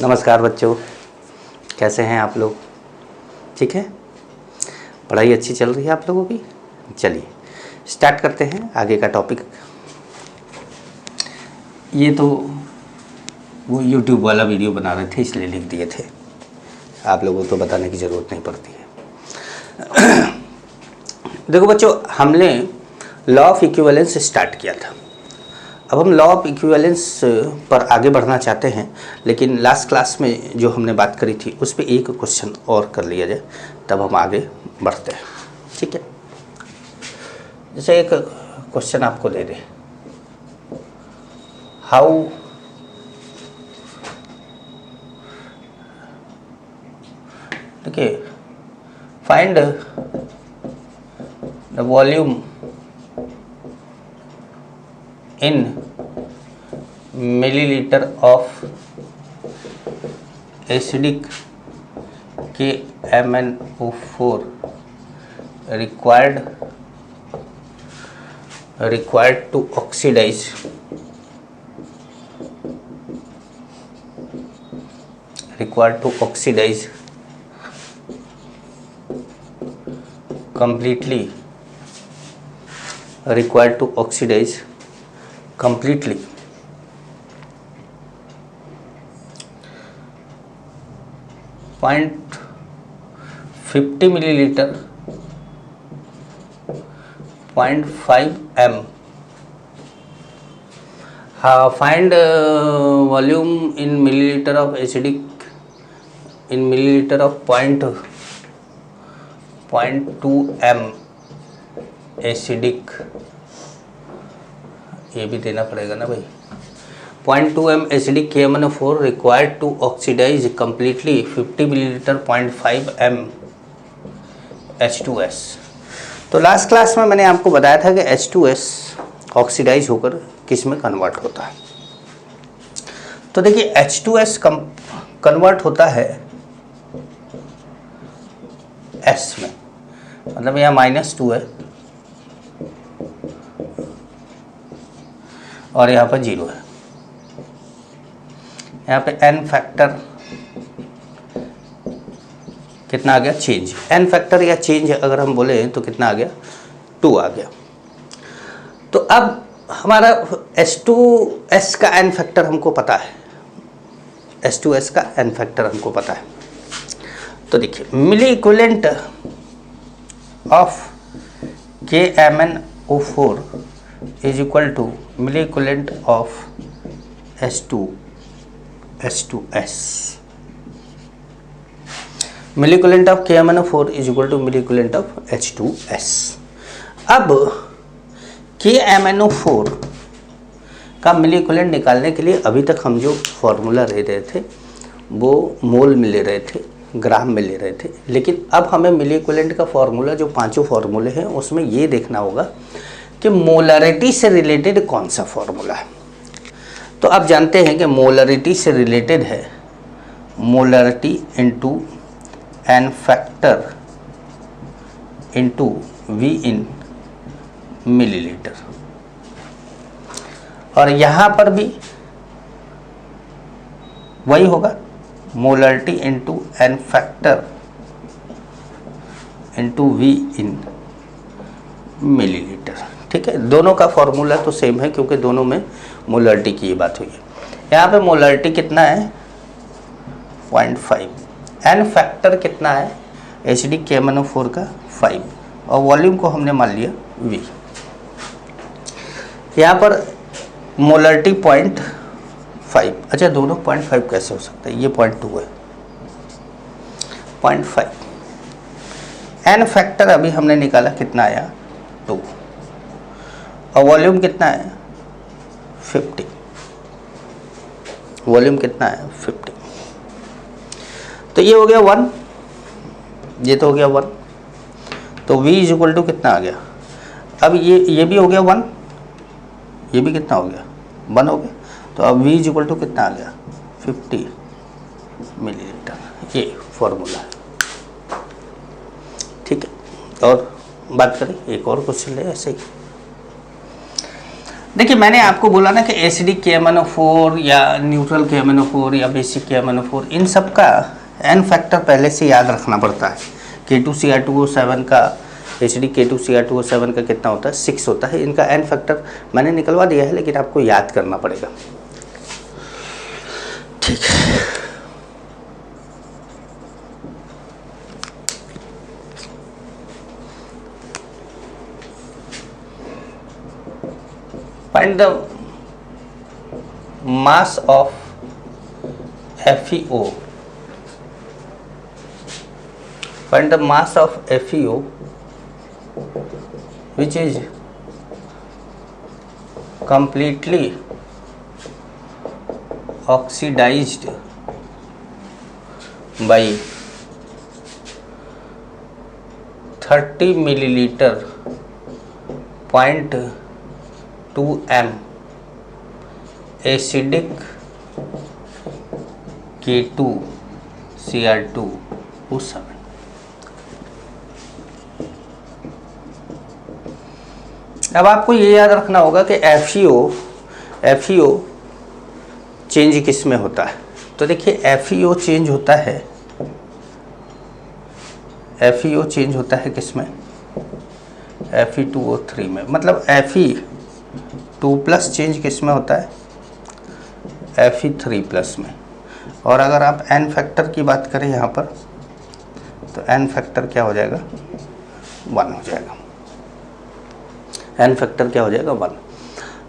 नमस्कार बच्चों, कैसे हैं आप लोग? ठीक है, पढ़ाई अच्छी चल रही है आप लोगों की? चलिए स्टार्ट करते हैं आगे का टॉपिक। ये तो वो YouTube वाला वीडियो बना रहे थे इसलिए लिख दिए थे, आप लोगों को तो बताने की ज़रूरत नहीं पड़ती है। देखो बच्चों, हमने लॉ ऑफ इक्विवेलेंस स्टार्ट किया था। अब हम लॉ ऑफ इक्विवेलेंस पर आगे बढ़ना चाहते हैं, लेकिन लास्ट क्लास में जो हमने बात करी थी उस पर एक क्वेश्चन और कर लिया जाए, तब हम आगे बढ़ते हैं। ठीक है, जैसे एक क्वेश्चन आपको दे दें, हाउ देखिए, find the volume in milliliter of acidic KMnO4 required to oxidize completely completely 0.50 milliliter 0.5 m. Find volume in milliliter of acidic in milliliter of 0.2 m acidic, ये भी देना पड़ेगा ना भाई। 0.2 m acidic KMnO4 required to oxidise completely 50 millilitre 0.5 m H2S। तो last class में मैंने आपको बताया था कि H2S ऑक्सीडाइज होकर किस में कन्वर्ट होता है। तो देखिए H2S कन्वर्ट होता है S में, मतलब यहाँ -2 है और यहाँ पर 0 है। यहाँ पे n फैक्टर कितना आ गया? चेंज। n फैक्टर या चेंज अगर हम बोले तो कितना आ गया? 2 आ गया। तो अब हमारा H2S का n फैक्टर हमको पता है, H2S का n फैक्टर हमको पता है। तो देखिए, milliequivalent of KMnO4 is equal to milli equivalent of H2S. Milli equivalent of KMnO4 is equal to milli equivalent of H2S. अब KMnO4 का मिली इक्विवेलेंट निकालने के लिए अभी तक हम जो फॉर्मूला ले रहे थे वो मोल में ले रहे थे, ग्राम में ले रहे थे, लेकिन अब हमें मिली इक्विवेलेंट का फॉर्मूला जो पांचों फॉर्मूले हैं उसमें ये देखना होगा कि मोलरिटी से रिलेटेड कौन सा फॉर्मूला है। तो आप जानते हैं कि मोलरिटी से रिलेटेड है molarity into N factor into V in millilitre, और यहाँ पर भी वही होगा, molarity into N factor into V in millilitre. ठीक है, दोनों का फॉर्मूला तो सेम है क्योंकि दोनों में मोलरिटी की ये बात हुई है। यहाँ पे मोलरिटी कितना है? 0.5। एन फैक्टर कितना है एसिडिक KMnO4 का? 5, और वॉल्यूम को हमने मान लिया V। यहाँ पर मोलरिटी 0.5। अच्छा, दोनों 0.5 कैसे हो सकता है? ये 0.2 है, 0.5। एन फैक्टर अभी हमने निकाला, कितना आया? 2, और वॉल्यूम कितना है? 50। वॉल्यूम कितना है? 50। तो ये हो गया 1, ये तो हो गया 1। तो V इज इक्वल टू कितना आ गया? अब ये भी हो गया 1, ये भी कितना हो गया? 1 हो गया। तो अब V इज इक्वल टू कितना आ गया? 50 मिलीलीटर। ये फॉर्मूला है। ठीक है, और बात करें एक और क्वेश्चन ले ऐसे ही। देखिए मैंने आपको बोला ना कि एसिडिक KMnO4 या न्यूट्रल KMnO4 या बेसिक KMnO4, इन सब का एन फैक्टर पहले से याद रखना पड़ता है। K2Cr2O7 का, एसिडिक K2Cr2O7 का कितना होता है? 6 होता है। इनका एन फैक्टर मैंने निकलवा दिया है, लेकिन आपको याद करना पड़ेगा। ठीक है, find the mass of FeO. Find the mass of FeO which is completely oxidized by 30 milliliter 0.2m acidic K2Cr2O7। अब आपको ये याद रखना होगा कि FeO चेंज किस में होता है। तो देखिए FeO चेंज होता है, FeO चेंज होता है किस में? Fe2O3 में। मतलब Fe2+ चेंज किस में होता है? Fe3+ में। और अगर आप एन फैक्टर की बात करें यहाँ पर, तो एन फैक्टर क्या हो जाएगा? 1 हो जाएगा। एन फैक्टर क्या हो जाएगा? 1।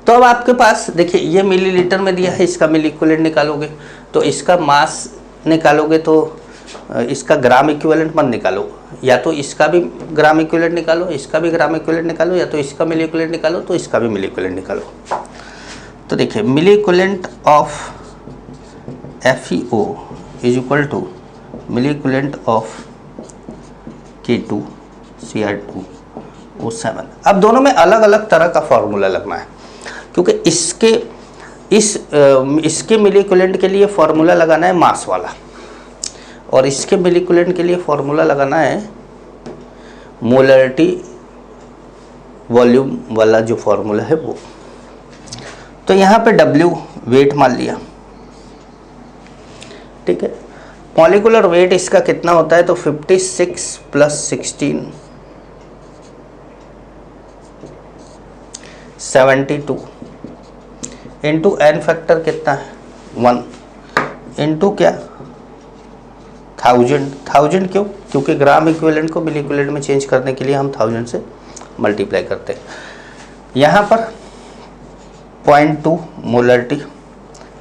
तो अब आपके पास देखिए ये मिलीलीटर में दिया है, इसका मिली इक्विवेलेंट निकालोगे तो इसका मास निकालोगे, तो इसका ग्राम इक्विवेलेंट मत निकालो, या तो इसका भी ग्राम इक्विवेलेंट निकालो, इसका भी ग्राम इक्विवेलेंट निकालो, या तो इसका मिली इक्विवेलेंट निकालो, तो इसका भी मिली इक्विवेलेंट निकालो। तो देखिए milliequivalent of FeO is equal to milliequivalent of K2Cr2O7। अब दोनों में अलग अलग तरह का फॉर्मूला लगना है, क्योंकि इसके मिली इक्विवेलेंट के लिए फॉर्मूला लगाना है मास वाला, और इसके मिली इक्विवेलेंट के लिए फॉर्मूला लगाना है मोलरिटी वॉल्यूम वाला जो फॉर्मूला है वो। तो यहाँ पे W वेट मान लिया, ठीक है। मॉलिक्यूलर वेट इसका कितना होता है? तो 56 + 16 72 इंटू एन फैक्टर कितना है? 1 इंटू क्या? 1000 क्यों? क्योंकि ग्राम इक्विवेलेंट को मिली इक्विवेलेंट में चेंज करने के लिए हम 1000 से मल्टीप्लाई करते हैं। यहाँ पर 0.2 मोलरिटी,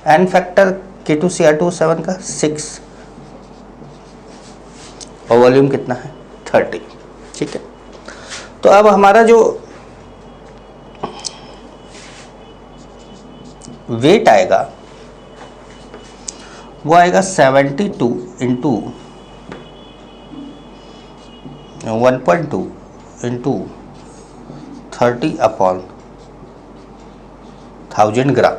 एन फैक्टर K2Cr2O7 का 6, और वॉल्यूम कितना है? 30। ठीक है, तो अब हमारा जो वेट आएगा वो आएगा 72 इंटू 1.2 इंटू 30/1000 ग्राम।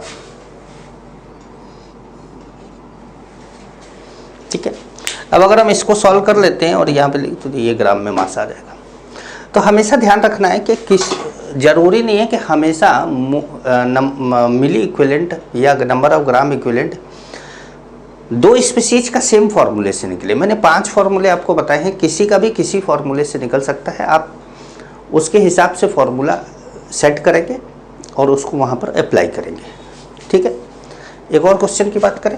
ठीक है, अब अगर हम इसको सॉल्व कर लेते हैं और यहाँ पे लिख तो ये ग्राम में मास आ जाएगा। तो हमेशा ध्यान रखना है कि जरूरी नहीं है कि हमेशा मिली इक्विवेलेंट या नंबर ऑफ ग्राम इक्विवेलेंट दो स्पीशीज का सेम फार्मूले से निकले। मैंने 5 फार्मूले आपको बताए हैं, किसी का भी किसी फार्मूले से निकल सकता है। आप उसके हिसाब से फार्मूला सेट करेंगे और उसको वहाँ पर अप्लाई करेंगे। ठीक है, एक और क्वेश्चन की बात करें।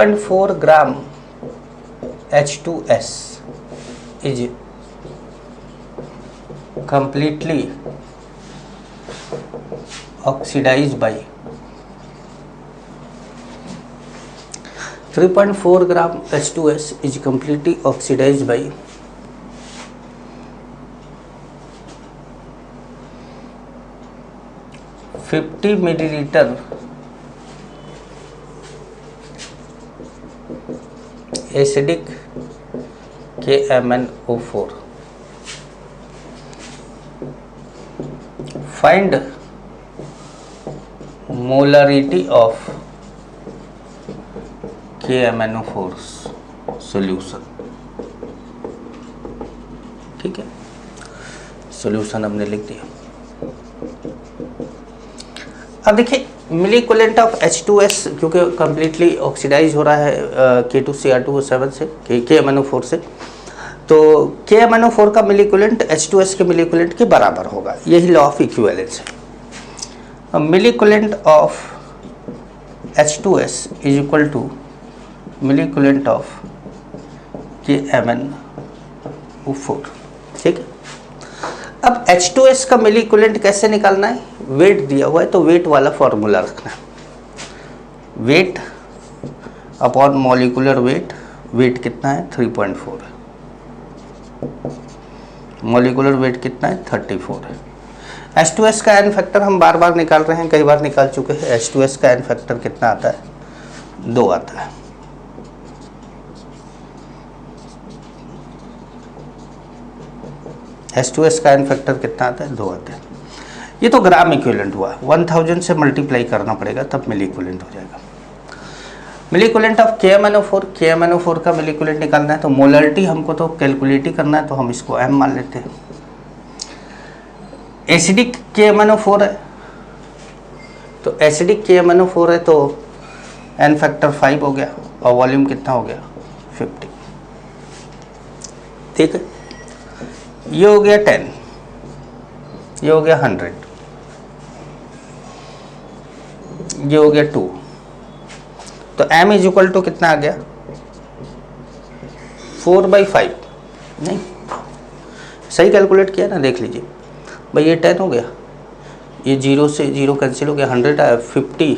.4 ग्राम H2S is completely oxidized by 3.4 gram H2S is completely oxidized by 50 millilitre acidic KMnO4, find molarity of KMnO4 solution. ठीक है, सॉल्यूशन हमने लिख दिया। अब देखिए मिलीकुलेंट ऑफ H2S, क्योंकि कम्प्लीटली ऑक्सीडाइज हो रहा है K2Cr2O7 से KMnO4 से, तो KMnO4 का मिलीकुलेंट H2S के मिलीकुलेंट के बराबर होगा, यही लॉ ऑफ इक्विवेलेंस है। Milliequivalent of H2S is equal to milliequivalent of KMnO4। ठीक है, अब H2S का मिलीकुलेंट कैसे निकालना है? वेट दिया हुआ है तो वेट वाला फॉर्मूला रखना है, weight upon molecular weight. Weight कितना है? 3.4 है। मॉलिक्यूलर वेट कितना है? 34 है। H2S का एन फैक्टर हम बार बार निकाल रहे हैं, कई बार निकाल चुके हैं। H2S का एन फैक्टर कितना आता है? 2 आता है। H2S का एन फैक्टर कितना आता है? 2 आता है। ये तो ग्राम इक्विवेलेंट हुआ, 1000 से मल्टीप्लाई करना पड़ेगा तब मिली इक्विवेलेंट हो जाएगा। मिली इक्विवेलेंट ऑफ KMnO4 का मिली इक्विवेलेंट निकालना है तो मोलरिटी हमको तो कैलकुलेट ही करना है, तो हम इसको M मान लेते हैं। एसिडिक KMnO4 है, तो एसिडिक KMnO4 है तो एन फैक्टर 5 हो गया और वॉल्यूम कितना हो गया? 50। ठीक है, ये हो गया 10, ये हो गया 100, ये हो गया 2, तो M इज इक्वल टू कितना आ गया? 4/5। नहीं, सही कैलकुलेट किया ना, देख लीजिए भाई, ये 10 हो गया, ये 0 से 0 कैंसिल हो गया, 100 आया, 50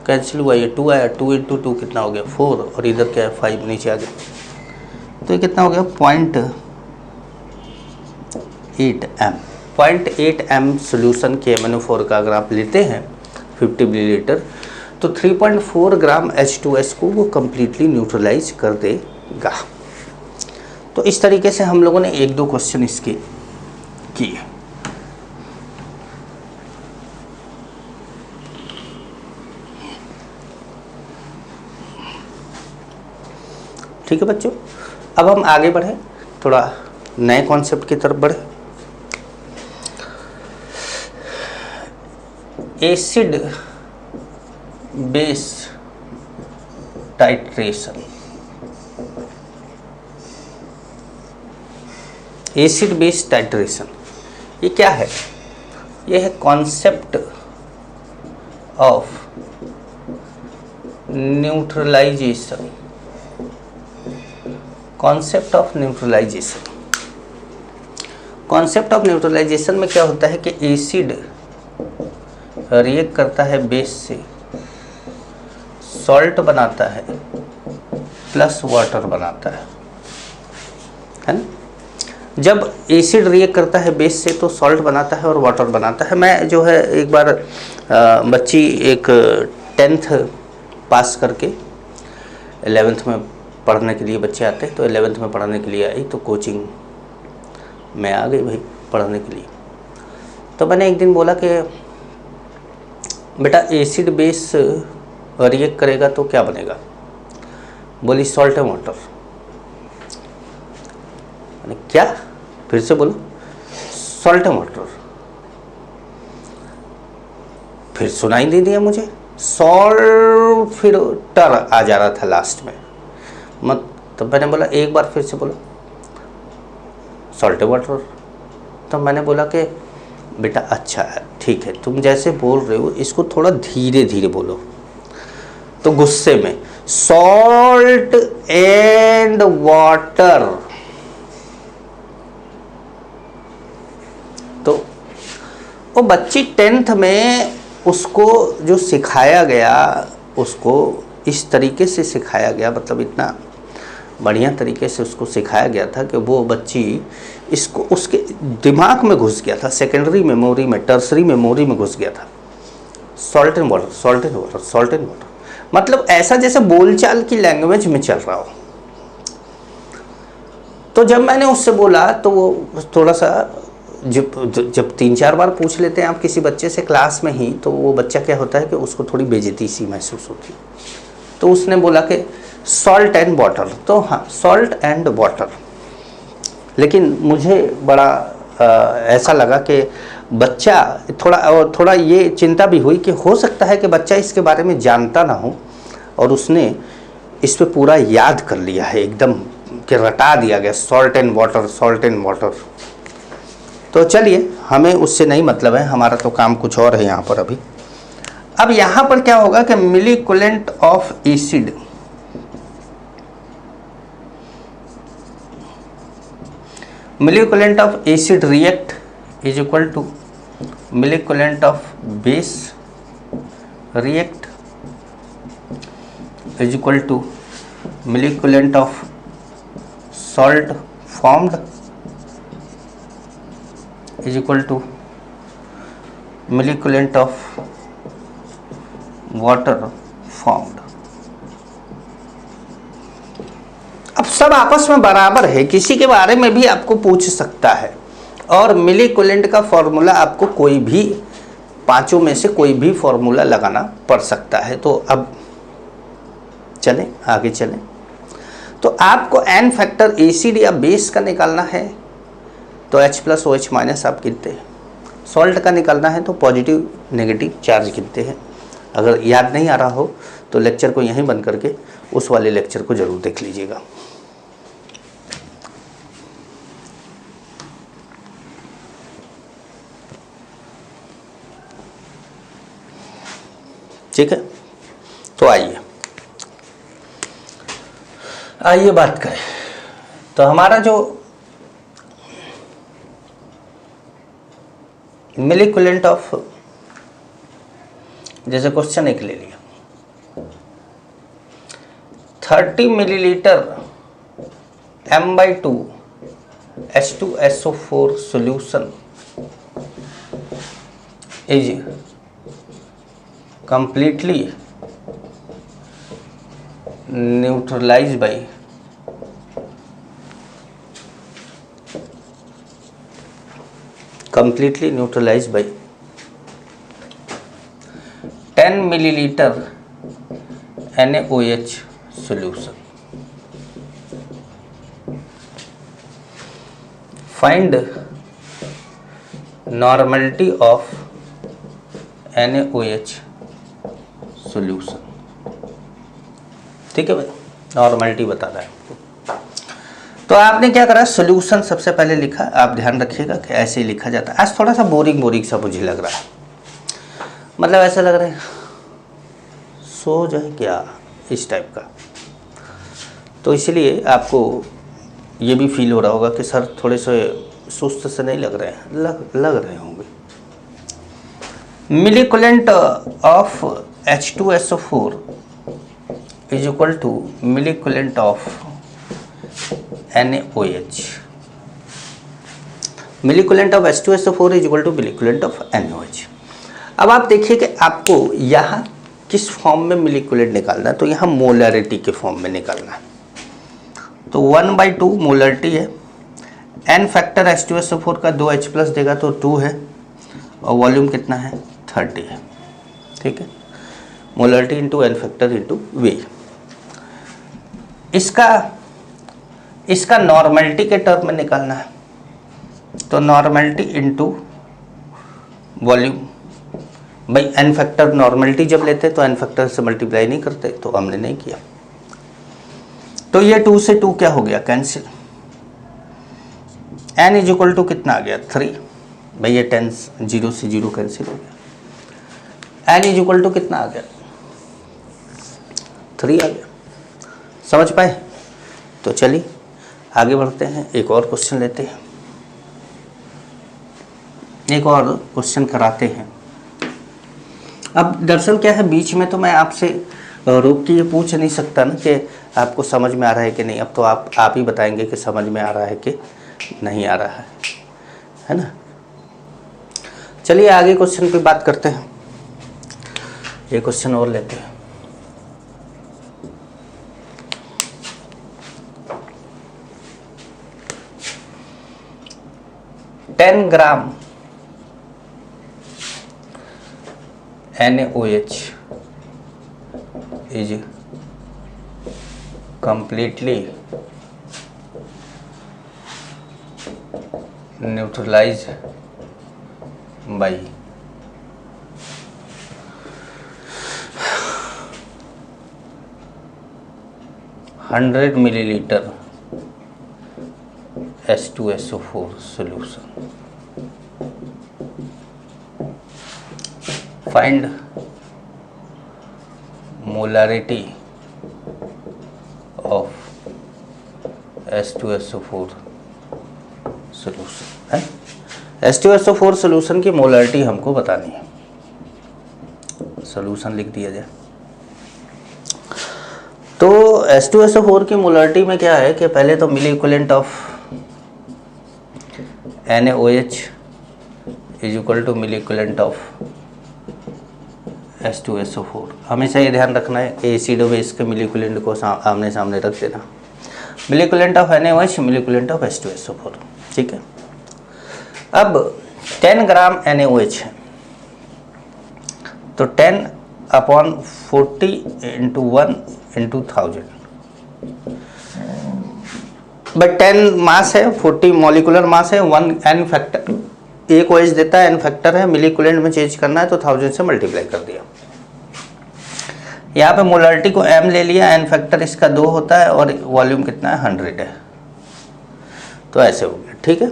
कैंसिल हुआ, ये 2 आया, 2 × 2 कितना हो गया? 4, और इधर क्या है? 5 नीचे आ गया, तो ये कितना हो गया? 0.8 M सोल्यूशन KMnO4 का अगर आप लेते हैं 50 मिलीलीटर, तो 3.4 ग्राम H2S को वो कम्प्लीटली न्यूट्रलाइज कर देगा। तो इस तरीके से हम लोगों ने 1-2 क्वेश्चन इसके किए। ठीक है बच्चों, अब हम आगे बढ़े, थोड़ा नए कॉन्सेप्ट की तरफ बढ़े। Acid base titration. Acid base titration ये क्या है? ये है concept of neutralisation. Concept of neutralisation, concept of neutralisation में क्या होता है कि एसिड रिएक्ट करता है बेस से, सॉल्ट बनाता है प्लस वाटर बनाता है ना। जब एसिड रिएक्ट करता है बेस से तो सॉल्ट बनाता है और वाटर बनाता है। मैं जो है एक बार बच्ची एक 10th पास करके 11th में पढ़ने के लिए बच्चे आते हैं, तो 11th में पढ़ने के लिए आई, तो कोचिंग में आ गई भाई पढ़ने के लिए। तो मैंने एक दिन बोला कि बेटा एसिड बेस रिएक्ट करेगा तो क्या बनेगा? बोली सॉल्ट एंड वाटर। मैंने क्या? फिर से बोलो, सॉल्ट एंड वाटर। फिर सुनाई नहीं दिया मुझे, सॉल्ट फिर टर आ जा रहा था लास्ट में। मत तो मैंने बोला एक बार फिर से बोलो, सॉल्ट एंड वाटर। तो मैंने बोला कि बेटा अच्छा है, ठीक है, तुम जैसे बोल रहे हो इसको थोड़ा धीरे धीरे बोलो। तो गुस्से में सॉल्ट एंड वाटर। तो वो बच्ची 10th में उसको जो सिखाया गया, उसको इस तरीके से सिखाया गया, मतलब इतना बढ़िया तरीके से उसको सिखाया गया था कि वो बच्ची इसको उसके दिमाग में घुस गया था, सेकेंडरी मेमोरी में, टर्सरी मेमोरी में घुस गया था। Salt and water, salt and water, salt and water, मतलब ऐसा जैसे बोलचाल की लैंग्वेज में चल रहा हो। तो जब मैंने उससे बोला तो वो थोड़ा सा जब 3-4 बार पूछ लेते हैं आप किसी बच्चे से क्लास में ही, तो वो बच्चा क्या होता है कि उसको थोड़ी बेइज्जती सी महसूस होती है। तो उसने बोला कि सॉल्ट एंड वाटर, तो हाँ सॉल्ट एंड वाटर। लेकिन मुझे बड़ा ऐसा लगा कि बच्चा थोड़ा ये चिंता भी हुई कि हो सकता है कि बच्चा इसके बारे में जानता ना हो और उसने इस पे पूरा याद कर लिया है, एकदम कि रटा दिया गया salt and water, salt and water. तो चलिए, हमें उससे नहीं मतलब है, हमारा तो काम कुछ और है यहाँ पर अभी। अब यहाँ पर क्या होगा कि milliequivalent of acid, milliequivalent of acid react is equal to milliequivalent of base react is equal to milliequivalent of salt formed is equal to milliequivalent of water formed. अब सब आपस में बराबर है, किसी के बारे में भी आपको पूछ सकता है और मिलीकुलेंट का फॉर्मूला आपको कोई भी पांचों में से कोई भी फॉर्मूला लगाना पड़ सकता है। तो अब चलें आगे चलें। तो आपको एन फैक्टर एसिड या बेस का निकालना है तो H प्लस OH माइनस आप गिनते हैं, सॉल्ट का निकालना है तो पॉजिटिव नेगेटिव चार्ज गिनते हैं। अगर याद नहीं आ रहा हो तो लेक्चर को यहीं बंद करके उस वाले लेक्चर को जरूर देख लीजिएगा। ठीक है, तो आइए बात करें। तो हमारा जो मिलीकुलेंट ऑफ, जैसे क्वेश्चन एक ले लिया, 30 millilitre M/2 H2SO4 solution is completely neutralized by 10 milliliter NaOH solution. Find normality of NaOH solution. ठीक है भाई, नॉर्मलिटी बताना है आपको। तो आपने क्या करा, सोल्यूशन सबसे पहले लिखा। आप ध्यान रखिएगा कि ऐसे ही लिखा जाता है। आज थोड़ा सा बोरिंग सा मुझे लग रहा है, मतलब ऐसा लग रहा है सो जाए क्या, इस टाइप का। तो इसलिए आपको ये भी फील हो रहा होगा कि सर थोड़े से सुस्त से नहीं लग रहे हैं, लग रहे होंगे। Milliequivalent of H2SO4 is equal to milliequivalent of NaOH। Milliequivalent of H2SO4 is equal to milliequivalent of NaOH। अब आप देखिए कि आपको यहाँ किस फॉर्म में मिलीकुलेंट निकालना है, तो यहाँ मोलरिटी के फॉर्म में निकालना है। तो 1/2 मोलरिटी है, n फैक्टर H2SO4 का 2H प्लस देगा तो 2 है और वॉल्यूम कितना है 30 है। ठीक है, molarity into n factor into V। इसका नॉर्मलिटी के टर्म में निकालना है, तो नॉर्मलिटी इंटू वॉल्यूम। भाई n फैक्टर नॉर्मलिटी जब लेते तो n फैक्टर से मल्टीप्लाई नहीं करते, तो हमने नहीं किया। तो ये 2 से 2 क्या हो गया, cancel. n is equal to कितना आ गया 3। भाई ये 10 0 से 0 कैंसिल हो गया। n इज इक्वल टू कितना आ गया 3 आ गया। समझ पाए? तो चलिए आगे बढ़ते हैं, एक और क्वेश्चन लेते हैं, एक और क्वेश्चन कराते हैं। अब दरअसल क्या है, बीच में तो मैं आपसे रोक के ये पूछ नहीं सकता ना कि आपको समझ में आ रहा है कि नहीं। अब तो आप ही बताएंगे कि समझ में आ रहा है कि नहीं आ रहा है ना। चलिए आगे क्वेश्चन पे बात करते हैं। ये क्वेश्चन और लेते हैं। Ten gram NaOH is completely neutralized by 100 milliliter H2SO4 solution. Find molarity of H2SO4 solution है। H2SO4 solution की मोलारिटी हमको बतानी है। सॉल्यूशन लिख दिया जाए तो H2SO4 की मोलारिटी में क्या है कि पहले तो milliequivalent of NaOH is equal to milliequivalent of H2SO4। हमेशा ये ध्यान रखना है एसिड और बेस के मिली इक्विवेलेंट को आमने सामने रख देना। Milliequivalent of NaOH milliequivalent of H2SO4, ठीक है। अब 10 ग्राम NaOH है तो 10/40 इंटू 1 इंटू 1000, बट 10 मास है, 40 मॉलिकुलर मास है, 1 n फैक्टर, एक OH देता है, n फैक्टर है, मिली इक्विवेलेंट में चेंज करना है तो 1000 से मल्टीप्लाई कर दिया। यहाँ पे मोलारिटी को m ले लिया, n फैक्टर इसका 2 होता है और वॉल्यूम कितना है 100 है, तो ऐसे हो गया, ठीक है।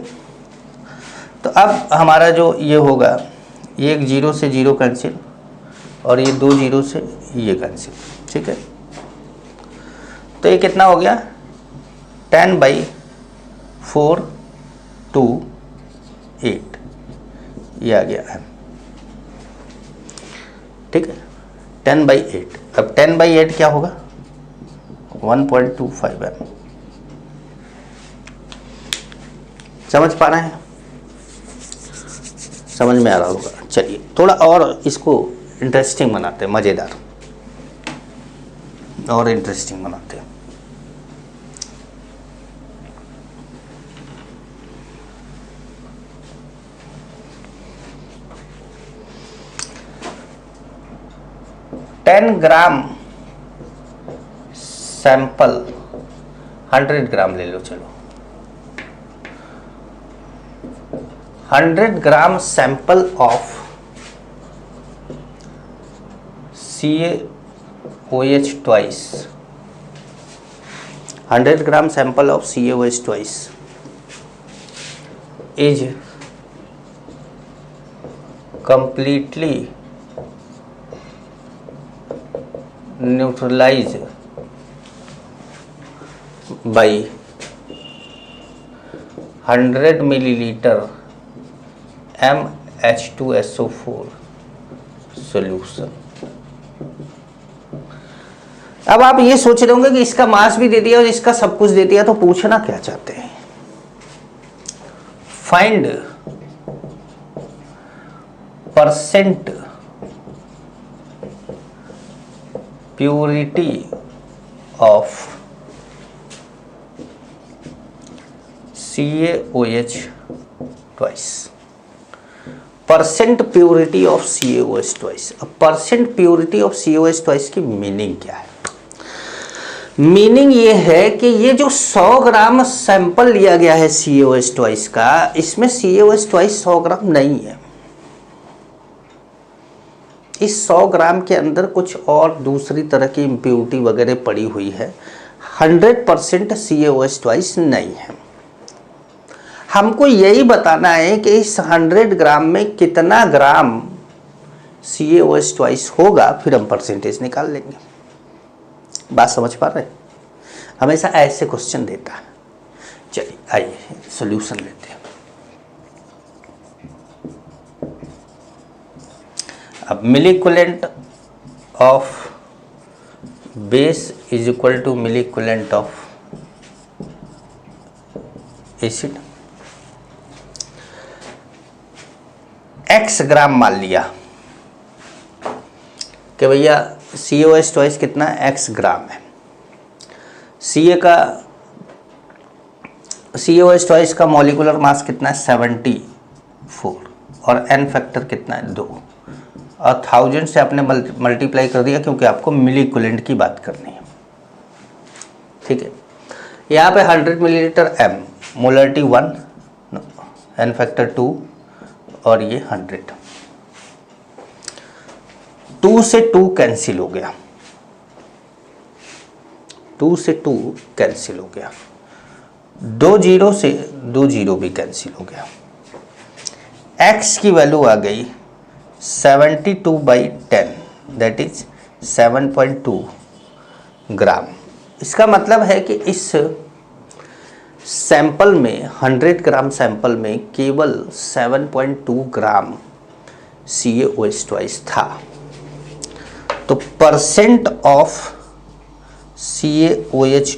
तो अब हमारा जो ये होगा, ये एक 0 से 0 कैंसिल और ये 2 0 से ये कैंसिल, ठीक है। तो ये कितना हो गया 10/4 to 8, ये आ गया m, ठीक है। 10/8, अब 10/8 क्या होगा 1.25 m। समझ पा रहे हैं? समझ में आ रहा होगा। चलिए थोड़ा और इसको इंटरेस्टिंग बनाते हैं, मज़ेदार और इंटरेस्टिंग बनाते हैं। $10 ग्राम सैंपल, 100 ग्राम ले लो, चलो 100 gram sample of CaOH twice, 100 gram sample of CaOH twice is completely neutralized by 100 milliliter MH2SO4 solution। अब आप ये सोच रहे होंगे कि इसका मास भी दे दिया और इसका सब कुछ दे दिया, तो पूछना क्या चाहते हैं? Find percent purity of CaOH twice, percent purity of CaOH twice। अब percent purity of CaOH twice की मीनिंग क्या है? मीनिंग ये है कि ये जो 100 ग्राम सैंपल लिया गया है CaOH twice का, इसमें CaOH twice 100 ग्राम नहीं है। इस 100 ग्राम के अंदर कुछ और दूसरी तरह की इम्प्योरिटी वगैरह पड़ी हुई है, 100% CaOH twice नहीं है। हमको यही बताना है कि इस 100 ग्राम में कितना ग्राम CaOH twice होगा, फिर हम परसेंटेज निकाल लेंगे। बात समझ पा रहे? हमेशा ऐसे क्वेश्चन देता है। चलिए आइए सॉल्यूशन लेते हैं। अब milliequivalent of base is equal to milliequivalent of acid. x gram मान लिया, कि भैया COH कितना x ग्राम है, COH का मॉलिक्यूलर मास कितना है 74 और n फैक्टर कितना है 2 और 1000 से आपने मल्टीप्लाई कर दिया क्योंकि आपको मिलीक्यूलेंट की बात करनी है। ठीक है, यहाँ पे 100 millilitre m, molarity 1, n factor 2 और ये 100। 2 से 2 कैंसिल हो गया, 2 से 2 कैंसिल हो गया, 2 जीरो से 2 जीरो भी कैंसिल हो गया। x की वैल्यू आ गई 72/10 दैट इज 7.2 ग्राम। इसका मतलब है कि इस सैंपल में 100 ग्राम सैंपल में केवल 7.2 ग्राम CaOH था। तो percent of CaOH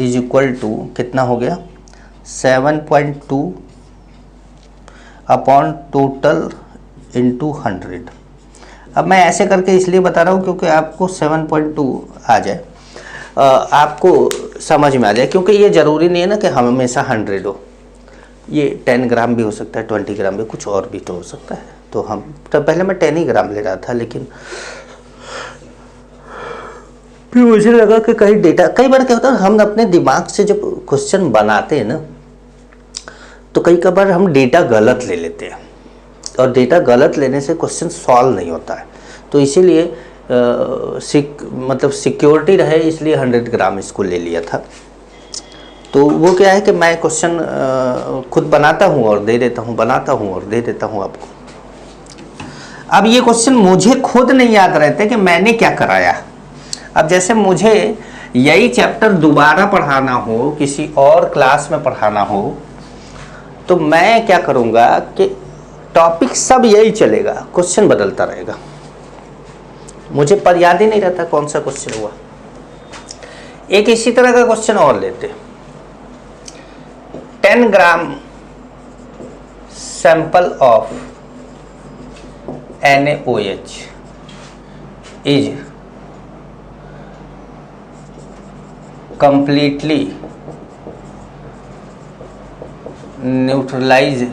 is equal to कितना हो गया 7.2 अपॉन टोटल इंटू 100। अब मैं ऐसे करके इसलिए बता रहा हूँ क्योंकि आपको 7.2 आ जाए, आपको समझ में आ जाए, क्योंकि ये ज़रूरी नहीं है ना कि हमेशा 100 हो, ये 10 ग्राम भी हो सकता है, 20 ग्राम भी, कुछ और भी तो हो सकता है। तो हम तो पहले मैं 10 ही ग्राम ले रहा था, लेकिन फिर मुझे लगा कि कहीं डेटा, कई बार क्या होता है हम अपने दिमाग से जब क्वेश्चन बनाते हैं ना तो कई बार हम डेटा गलत ले लेते हैं और डेटा गलत लेने से क्वेश्चन सॉल्व नहीं होता है। तो इसीलिए मतलब सिक्योरिटी रहे इसलिए 100 ग्राम इसको ले लिया था। तो वो क्या है कि मैं क्वेश्चन खुद बनाता हूँ और दे देता हूँ, बनाता हूँ और दे देता हूँ आपको। अब ये क्वेश्चन मुझे खुद नहीं याद रहते कि मैंने क्या कराया। अब जैसे मुझे यही चैप्टर दोबारा पढ़ाना हो, किसी और क्लास में पढ़ाना हो, तो मैं क्या करूँगा कि टॉपिक सब यही चलेगा, क्वेश्चन बदलता रहेगा, मुझे पर याद ही नहीं रहता कौन सा क्वेश्चन हुआ। एक इसी तरह का क्वेश्चन और लेते, 10 gram sample of NaOH is completely neutralized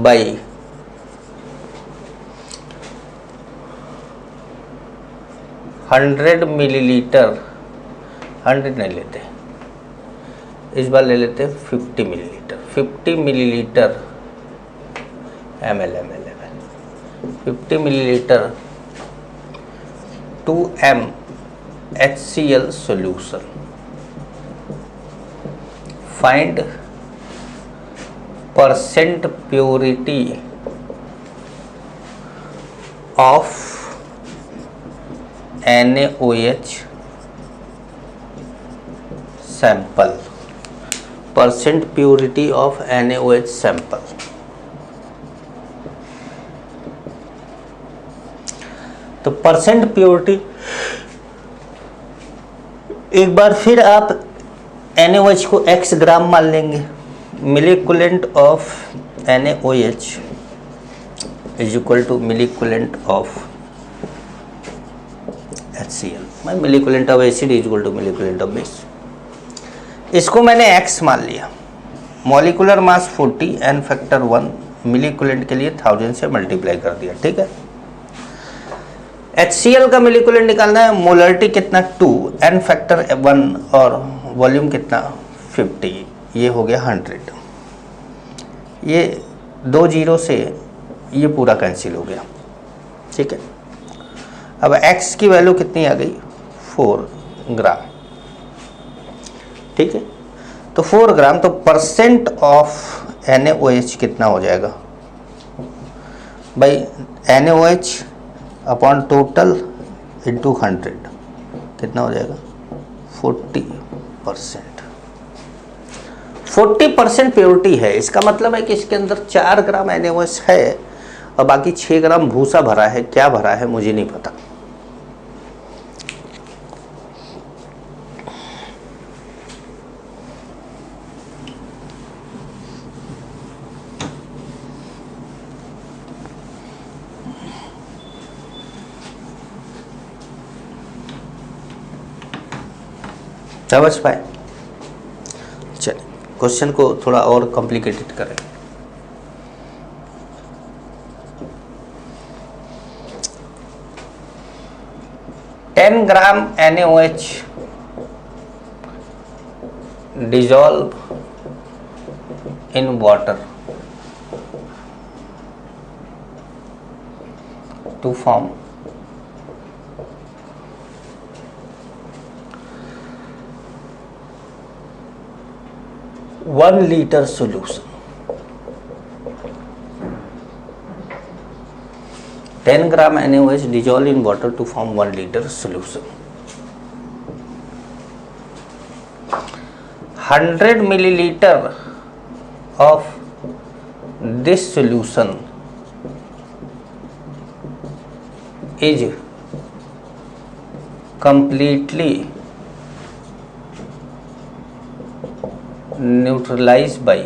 by 100 millilitre, 100 नहीं लेते इस बार, ले लेते 50 millilitre, 50 millilitre ml 50 millilitre 2m HCl solution. Find percent purity of NaOH sample. Percent purity of NaOH sample. तो परसेंट प्योरिटी, एक बार फिर आप NaOH को x ग्राम मान लेंगे, milliequivalent of NaOH is equal to milliequivalent of HCl, मैं milliequivalent of acid is equal to milliequivalent of base. इसको मैंने x मान लिया, molecular mass 40, n factor 1, milliequivalent के लिए 1000 से मल्टीप्लाई कर दिया। ठीक है, HCl का मिलीक्यूलेंट निकालना है, मोलरिटी कितना 2, n फैक्टर 1 और वॉल्यूम कितना 50, ये हो गया 100। ये 2 जीरो से ये पूरा कैंसिल हो गया। ठीक है, अब x की वैल्यू कितनी आ गई 4 ग्राम। ठीक है, तो 4 ग्राम, तो परसेंट ऑफ NaOH कितना हो जाएगा भाई, NaOH अपॉन टोटल इंटू 100 कितना हो जाएगा 40%। 40% प्योरिटी है, इसका मतलब है कि इसके अंदर 4 ग्राम NaOH है और बाकी 6 ग्राम भूसा भरा है। क्या भरा है मुझे नहीं पता। समझ पाए? चलिए क्वेश्चन को थोड़ा और कॉम्प्लिकेटेड करें। Ten gram NaOH dissolve in water to form 1 liter solution। 10 gram NaOH dissolve in water to form 1 liter solution। 100 milliliter of this solution is completely neutralized by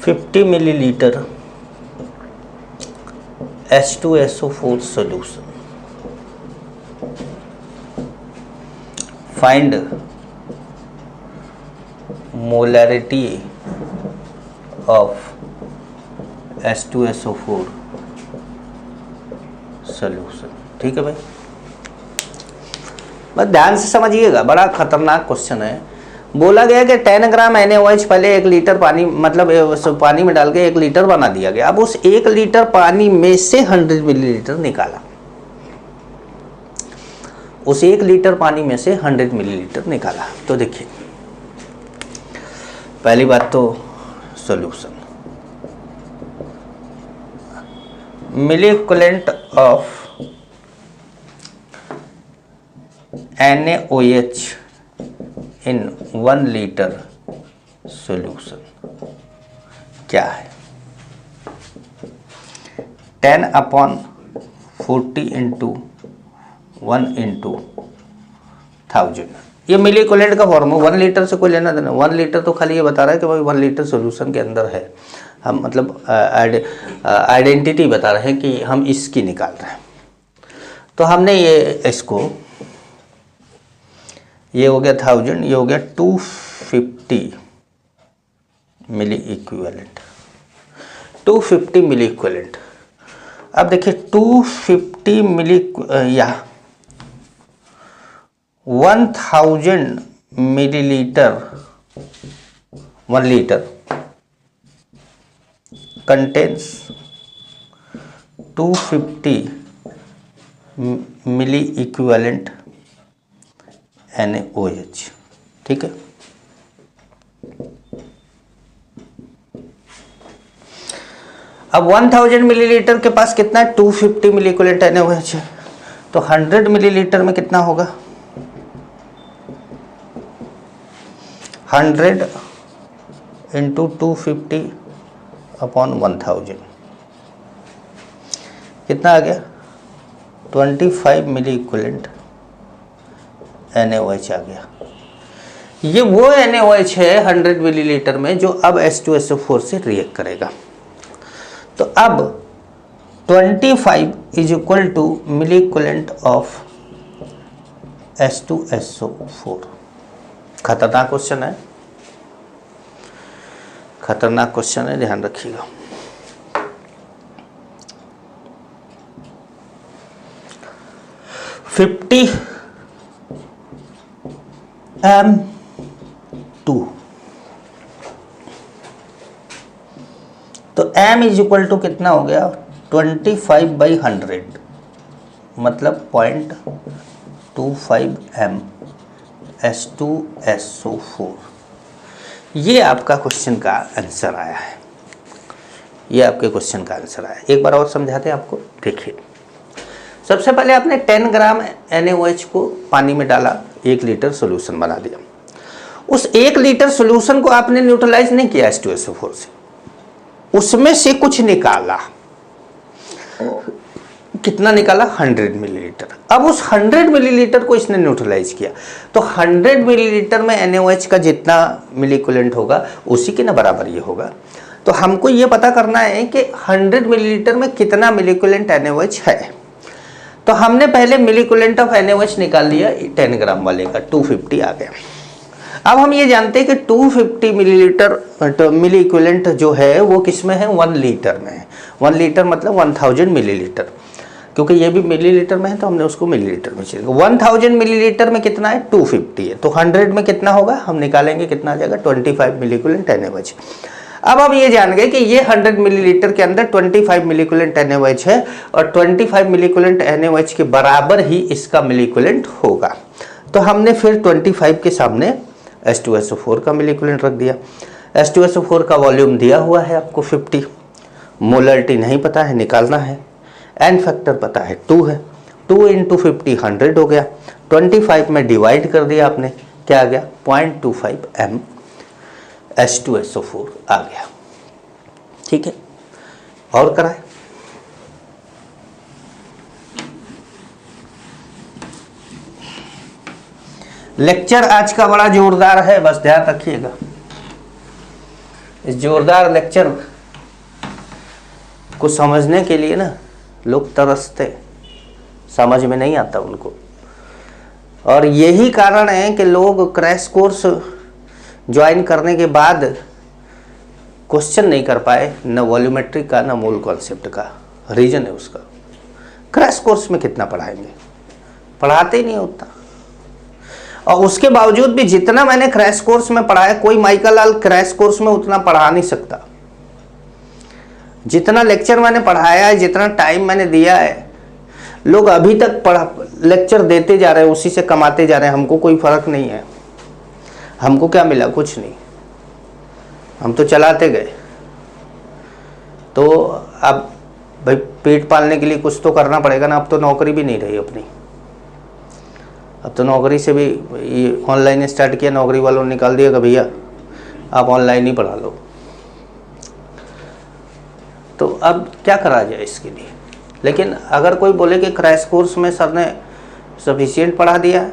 50 milliliter H2SO4 solution। Find molarity of H2SO4 solution। ठीक है भाई, बस ध्यान से समझिएगा, बड़ा खतरनाक question है। बोला गया कि 10 ग्राम NaOH पहले 1 लीटर पानी, मतलब पानी में डाल के 1 लीटर बना दिया गया। अब उस 1 लीटर पानी में से 100 मिलीलीटर निकाला। उस 1 लीटर पानी में से 100 मिलीलीटर निकाला। तो देखिए पहली बात तो solution, milliequivalent of NaOH in 1 litre solution क्या है? 10/40 इंटू 1 इंटू 1000। ये मिलीक्यूलेंट का फॉर्मूला, 1 लीटर से कोई लेना देना। 1 लीटर तो खाली ये बता रहा है कि भाई 1 लीटर सॉल्यूशन के अंदर है। हम मतलब आइडेंटिटी बता रहे हैं कि हम इसकी निकाल रहे हैं। तो हमने ये हो गया 1000, ये हो गया 250 मिली इक्विवेलेंट, 250 मिली इक्विवेलेंट। अब देखिए 250 मिली या 1000 मिलीलीटर 1 लीटर कंटेन्स 250 मिली इक्विवेलेंट NaOH। ठीक है, अब 1000 मिलीलीटर के पास कितना है? 250 मिली इक्विवेलेंट NaOH है। तो 100 मिलीलीटर में कितना होगा? 100 इंटू 250 अपॉन 1000 कितना आ गया? 25 मिली इक्विवेलेंट NaOH आ गया। ये वो NaOH है 100 मिलीलीटर में जो अब H2SO4 से रिएक्ट करेगा। तो अब 25 is equal to milliequivalent of H2SO4। खतरनाक क्वेश्चन है, खतरनाक क्वेश्चन है, ध्यान रखिएगा। M2 तो M इज इक्वल टू कितना हो गया? 25/100 मतलब 0.25 M H2SO4। ये आपका क्वेश्चन का आंसर आया है, ये आपके क्वेश्चन का आंसर आया। एक बार और समझाते हैं आपको। देखिए सबसे पहले आपने 10 ग्राम NaOH को पानी में डाला, 1 लीटर सॉल्यूशन बना दिया। उस 1 लीटर सॉल्यूशन को आपने न्यूट्रलाइज नहीं किया H2SO4 से, उसमें से कुछ निकाला। कितना निकाला? 100 मिलीलीटर। अब उस 100 मिलीलीटर को इसने न्यूट्रलाइज किया। तो 100 मिलीलीटर में NaOH का जितना मिलीक्यूलेंट होगा उसी के ना बराबर ये होगा। तो हमको ये पता करना है कि 100 मिलीलीटर में कितना मिलीक्यूलेंट NaOH है। तो हमने पहले मिलीक्यूलेंट ऑफ NaOH निकाल लिया 10 ग्राम वाले का, 250 आ गया। अब हम ये जानते हैं कि 250 मिलीलीटर मिलीक्यूलेंट जो है वो किस में है, 1 लीटर में है। 1 लीटर मतलब 1000 मिलीलीटर, क्योंकि ये भी मिलीलीटर में है तो हमने उसको मिलीलीटर में चलेगा। 1000 मिलीलीटर में कितना है, 250 है, तो 100 में कितना होगा हम निकालेंगे, कितना आ जाएगा, 25 मिलीक्यूलेंट NaOH। अब हम ये जान गए कि ये 100 मिलीलीटर के अंदर 25 मिलीक्यूलेंट NaOH है और 25 मिलीक्यूलेंट NaOH के बराबर ही इसका मिलीक्यूलेंट होगा। तो हमने फिर 25 के सामने H2SO4 का मिलीक्यूलेंट रख दिया। H2SO4 का वॉल्यूम दिया हुआ है आपको 50, मोलरिटी नहीं पता है, निकालना है। एन फैक्टर पता है 2 है, 2 × 50 100 हो गया, 25 में डिवाइड कर दिया आपने, क्या आ गया, 0.25 m H2SO4 आ गया। ठीक है, और कराए। लेक्चर आज का बड़ा जोरदार है, बस ध्यान रखिएगा। इस जोरदार लेक्चर को समझने के लिए ना लोग तरसते, समझ में नहीं आता उनको, और यही कारण है कि लोग क्रैश कोर्स ज्वाइन करने के बाद क्वेश्चन नहीं कर पाए, न वॉल्यूमेट्री का न मोल कॉन्सेप्ट का। रीजन है उसका, क्रैश कोर्स में कितना पढ़ाएंगे, पढ़ाते ही नहीं होता। और उसके बावजूद भी जितना मैंने क्रैश कोर्स में पढ़ाया, कोई माइकल लाल क्रैश कोर्स में उतना पढ़ा नहीं सकता। जितना लेक्चर मैंने पढ़ाया है, जितना टाइम मैंने दिया है, लोग अभी तक लेक्चर देते जा रहे हैं, उसी से कमाते जा रहे हैं। हमको कोई फर्क नहीं है। हमको क्या मिला, कुछ नहीं, हम तो चलाते गए। तो अब भाई पेट पालने के लिए कुछ तो करना पड़ेगा ना। अब तो नौकरी भी नहीं रही अपनी, अब तो नौकरी से भी ये ऑनलाइन स्टार्ट किया, नौकरी वालों ने निकाल दिया कि भैया आप ऑनलाइन ही पढ़ा लो। तो अब क्या करा जाए इसके लिए। लेकिन अगर कोई बोले कि क्रैश कोर्स में सर ने सफिशिएंट पढ़ा दिया है,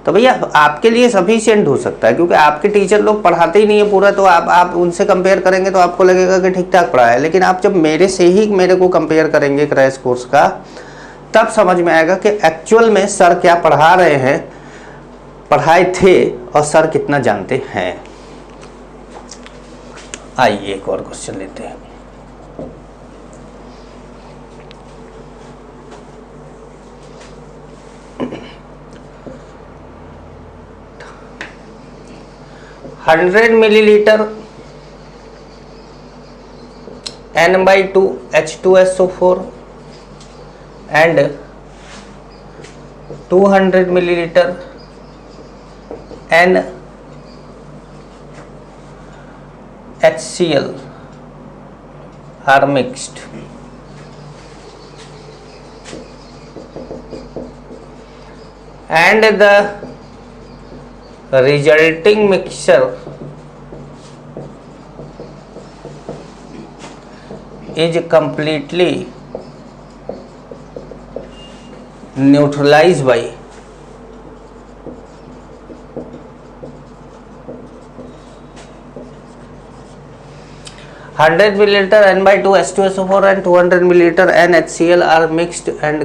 तो भैया आपके लिए सफिशिएंट हो सकता है, क्योंकि आपके टीचर लोग पढ़ाते ही नहीं है पूरा। तो आप उनसे कंपेयर करेंगे तो आपको लगेगा कि ठीक ठाक पढ़ा है। लेकिन आप जब मेरे को कंपेयर करेंगे क्रैश कोर्स का, तब समझ में आएगा कि एक्चुअल में सर क्या पढ़ा रहे हैं, पढ़ाए थे, और सर कितना जानते हैं। आइए एक और क्वेश्चन लेते हैं। Hundred millilitre N/2 H2SO4 and 200 milliliter NHCl are mixed, and the resulting mixture is completely neutralized by 100 milliliter N/2 H2SO4 and 200 milliliter NHCl are mixed, and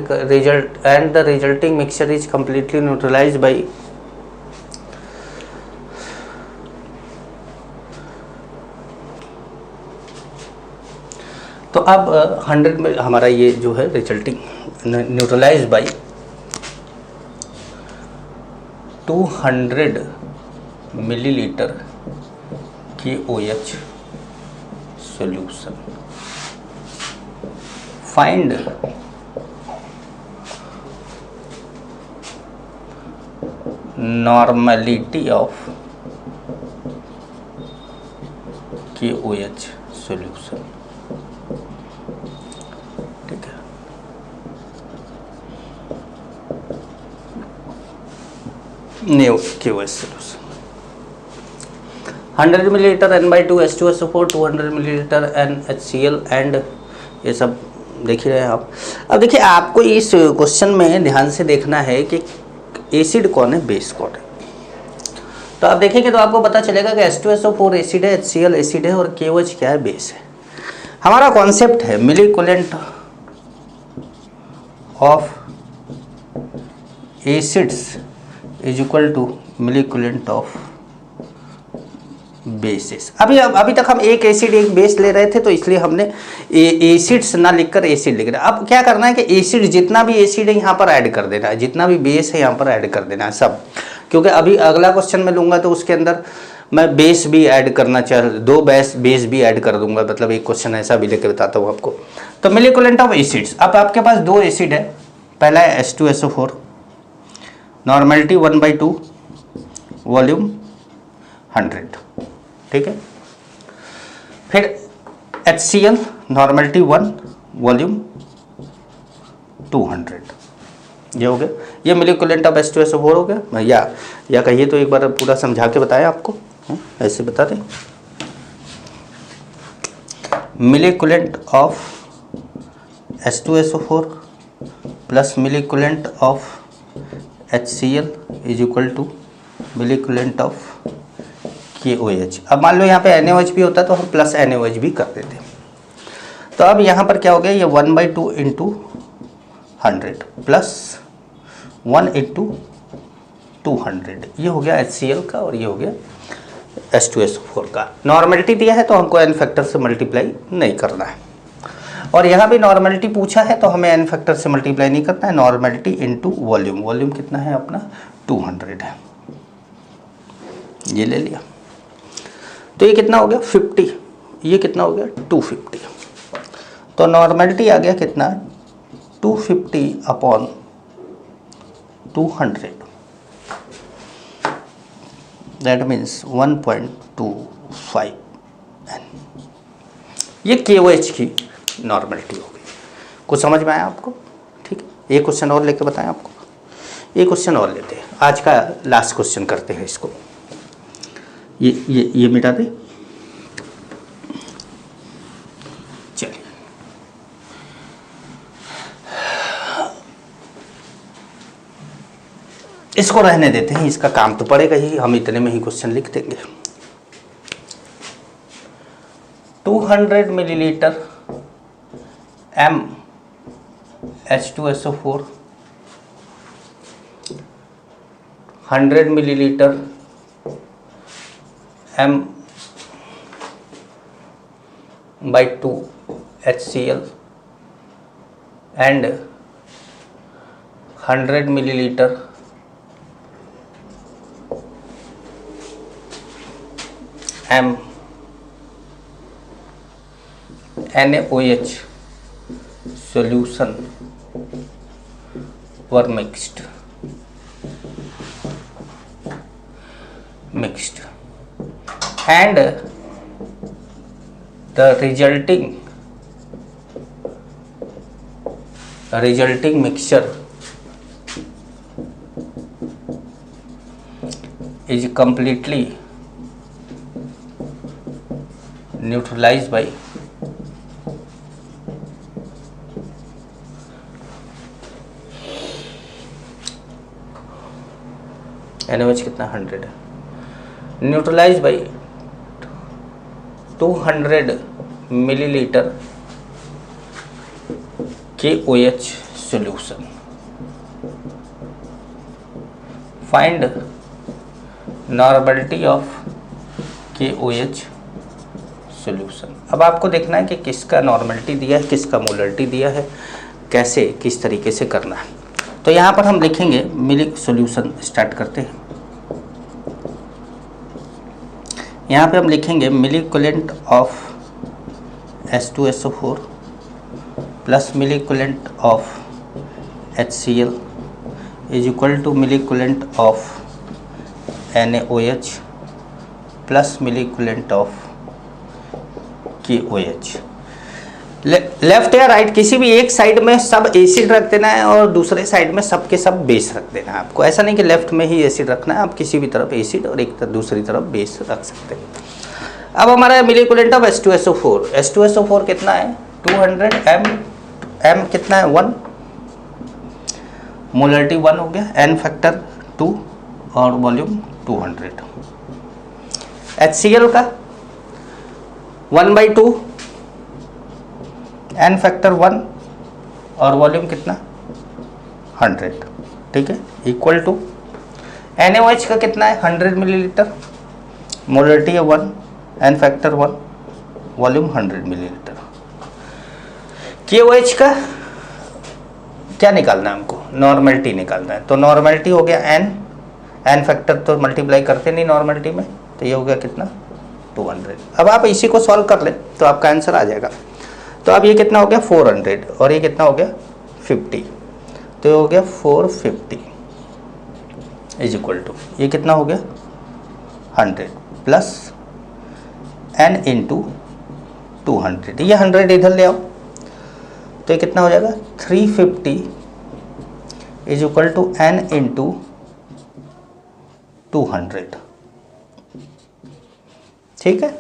the resulting mixture is completely neutralized by तो अब 100 में हमारा ये जो है resulting neutralise by 200 millilitre KOH solution. Find normality of KOH solution. ठीक है, new KOH solution. 100 millilitre N/2 H2SO4, 200 millilitre NHCl and ये सब देख ही रहे हैं आप। अब देखिए, आपको इस क्वेश्चन में ध्यान से देखना है कि एसिड कौन है, बेस कौन है। तो आप देखेंगे तो आपको पता चलेगा कि H2SO4 एसिड है, HCl एसिड है और KOH क्या है, बेस है। हमारा कॉन्सेप्ट है milliequivalent of acids is equal to milliequivalent of bases. अभी तक हम एक एसिड एक बेस ले रहे थे, तो इसलिए हमने एसिड्स ना लिखकर एसिड लिख रहे हैं। अब क्या करना है कि एसिड, जितना भी एसिड है यहाँ पर ऐड कर देना है, जितना भी बेस है यहाँ पर ऐड कर देना है सब, क्योंकि अभी अगला क्वेश्चन मैं लूँगा तो उसके अंदर मैं बेस भी ऐड करना दो बेस भी ऐड कर दूंगा, मतलब एक क्वेश्चन ऐसा भी लेके बताता हूँ आपको। तो मिलीक्यूलेंट ऑफ एसिड्स, अब आपके पास दो एसिड है, पहला है H2SO4, नॉर्मेलिटी 1/2, वॉल्यूम 100, ठीक है। फिर HCl, नॉर्मेलिटी 1, वॉल्यूम 200, ये हो गया। ये मिलीक्यूलेंट ऑफ H2SO4 हो गया। या कहिए तो एक बार पूरा समझा के बताया आपको, ऐसे बता दें। Milliequivalent of H2SO4 plus milliequivalent of HCl is equal to milliequivalent of KOH। अब मान लो यहाँ पे NaOH भी होता तो हम प्लस NaOH भी कर देते। तो अब यहाँ पर क्या हो गया, ये 1/2 इंटू 100 प्लस 1 इंटू 200, ये हो गया HCl का और ये हो गया H2SO4 का। नॉर्मेलिटी दिया है तो हमको n फैक्टर से मल्टीप्लाई नहीं करना है, और यहाँ भी नॉर्मेलिटी पूछा है तो हमें n फैक्टर से मल्टीप्लाई नहीं करना है। नॉर्मेलिटी इंटू वॉल्यूम, वॉल्यूम कितना है अपना 200 है, ये ले लिया। तो ये कितना हो गया 50, ये कितना हो गया 250। तो नॉर्मेलिटी आ गया कितना 250/200, दैट मीन्स 1.25 n। ये KOH की नॉर्मेलिटी हो गई। कुछ समझ में आया आपको? ठीक है, एक क्वेश्चन और लेके बताएं आपको। एक क्वेश्चन और लेते हैं, आज का लास्ट क्वेश्चन करते हैं इसको। ये मिटा दे, चलिए। इसको रहने देते हैं, इसका काम तो पड़ेगा ही, हम इतने में ही क्वेश्चन लिख देंगे। 200 millilitre H2SO4, 100 millilitre M/2 HCl and 100 milliliter NaOH solution were mixed and the resulting mixture is completely neutralized by NaOH कितना 100 है, neutralise by 200 millilitre KOH solution. Find normality of KOH solution. अब आपको देखना है कि किसका नॉर्मेलिटी दिया है, किसका मोलरिटी दिया है, कैसे किस तरीके से करना है। तो यहाँ पर हम लिखेंगे मिली सॉल्यूशन, स्टार्ट करते हैं। यहाँ पे हम लिखेंगे milliequivalent of H2SO4 plus milliequivalent of HCl is equal to milliequivalent of NaOH plus milliequivalent of KOH। Left या राइट किसी भी एक साइड में सब एसिड रख देना है और दूसरे साइड में सब के सब बेस रख देना है आपको। ऐसा नहीं कि लेफ्ट में ही एसिड रखना है, आप किसी भी तरफ एसिड और एक दूसरी तरफ बेस रख सकते हैं। अब हमारा मिलीक्यूलेंट ऑफ H2SO4, H2SO4 कितना है 200 M कितना है 1, मोलरिटी 1 हो गया, N फैक्टर 2 और वॉल्यूम 200। HCl का 1/2 n फैक्टर 1 और वॉल्यूम कितना 100, ठीक है, इक्वल टू NaOH का कितना है 100 मिलीलीटर, मोलरिटी है 1, n factor 1, volume 100 millilitre. KOH का क्या निकालना है हमको, नॉर्मलिटी निकालना है। तो नॉर्मलिटी हो गया n फैक्टर तो मल्टीप्लाई करते नहीं नॉर्मलिटी में, तो ये हो गया कितना 200। अब आप इसी को सॉल्व कर ले तो आपका आंसर आ जाएगा। तो अब ये कितना हो गया 400 और ये कितना हो गया 50, तो ये हो गया 450 इज इक्वल टू ये कितना हो गया 100 प्लस n इंटू 200, ये 100 इधर ले आओ तो ये कितना हो जाएगा 350 is equal to n into 200, ठीक है।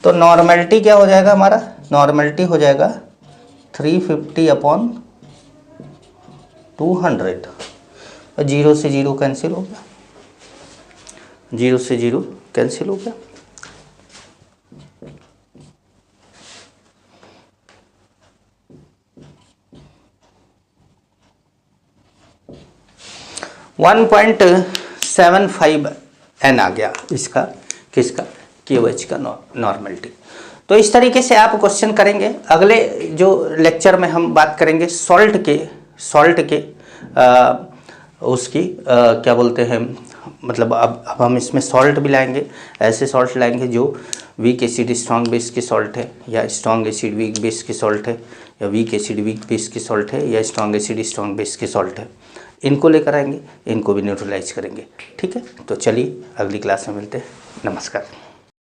तो नॉर्मलिटी क्या हो जाएगा हमारा, नॉर्मलिटी हो जाएगा 350/200 और 0 से 0 कैंसिल हो गया, 0 से 0 कैंसिल हो गया। वन 1.75 n आ गया इसका, किसका KOH का नॉर्मलिटी। तो इस तरीके से आप क्वेश्चन करेंगे। अगले जो लेक्चर में हम बात करेंगे सॉल्ट के उसकी क्या बोलते हैं, मतलब अब हम इसमें सॉल्ट भी लाएंगे, ऐसे सॉल्ट लाएंगे जो वीक एसिड स्ट्रॉन्ग बेस के सॉल्ट है, या स्ट्रॉन्ग एसिड वीक बेस के सॉल्ट है, या वीक एसिड वीक बेस के सॉल्ट है, या स्ट्रॉन्ग एसिड स्ट्रॉन्ग बेस के सॉल्ट है। इनको लेकर आएंगे, इनको भी न्यूट्रलाइज करेंगे, ठीक है। तो चलिए अगली क्लास में मिलते हैं, नमस्कार।